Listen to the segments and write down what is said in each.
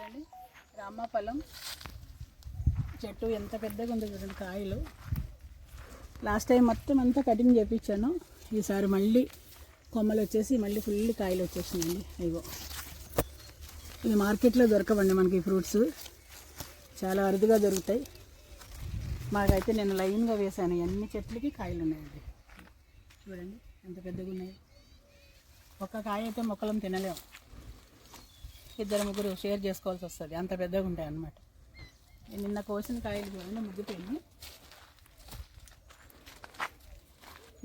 చూడండి రామఫలం చెట్టు ఎంత పెద్దగా ఉందో చూడండి కాయలు. లాస్ట్ టైం మొత్తం అంతా కటింగ్ చేయించాను, ఈసారి మళ్ళీ కొమ్మలు వచ్చేసి మళ్ళీ ఫుల్ కాయలు వచ్చేసినాయండి. ఇగో ఇది మార్కెట్లో దొరకవండి మనకి ఫ్రూట్స్, చాలా అరుదుగా దొరుకుతాయి. మాకైతే నేను లైన్గా వేసాను, అన్ని చెట్లకి కాయలు ఉన్నాయండి. చూడండి ఎంత పెద్దగా ఉన్నాయి. ఒక్క కాయ అయితే మొక్కలం తినలేము, ఇద్దరు ముగ్గురు షేర్ చేసుకోవాల్సి వస్తుంది, అంత పెద్దగా ఉంటాయి అన్నమాట. నిన్న కోసిన కాయలు చూడండి ముగ్గిపోయినాయి.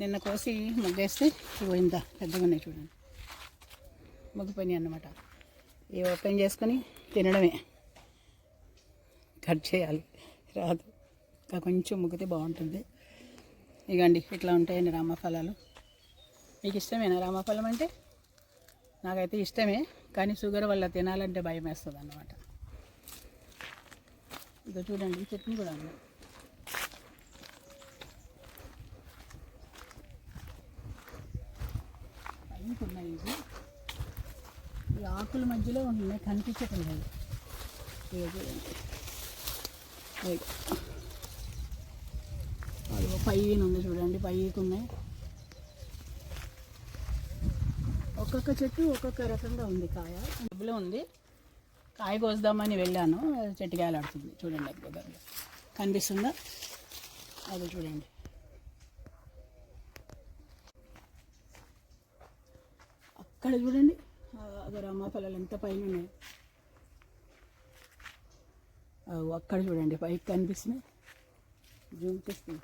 నిన్న కోసి ముగ్గేస్తే ఇంత పెద్దగా ఉన్నాయి చూడండి, ముగ్గిపోయినాయి అన్నమాట. ఇవి ఓపెన్ చేసుకొని తినడమే, కట్ చేయాలి రాదు, ఇంకా కొంచెం ముగ్గితే బాగుంటుంది. ఇగండి ఇట్లా ఉంటాయండి రామఫలాలు. మీకు ఇష్టమేనా రామఫలం అంటే? నాకైతే ఇష్టమే, కానీ షుగర్ వల్ల తినాలంటే భయం వేస్తుంది అన్నమాట. ఇక చూడండి ఈ చట్నీ కూడా ఉంది. పైకి ఉన్నాయి ఇవి, ఈ ఆకుల మధ్యలో ఉన్నాయి, కనిపించటం లేదు. ఇక చూడండి అది పైన ఉంది చూడండి, పైకి ఉన్నాయి. ఒక్కొక్క చెట్టు ఒక్కొక్క రకంగా ఉంది కాయ. డబ్బులో ఉంది, కాయ కోద్దామని వెళ్ళాను, చెట్టు కాయలాడుతుంది చూడండి. ఎక్కువ కనిపిస్తుందా? అది చూడండి. అక్కడ చూడండి అది రామఫలాలు ఎంత పైన ఉన్నాయి. అక్కడ చూడండి పైకి కనిపిస్తున్నాయి, జూమ్ చేస్తుంది.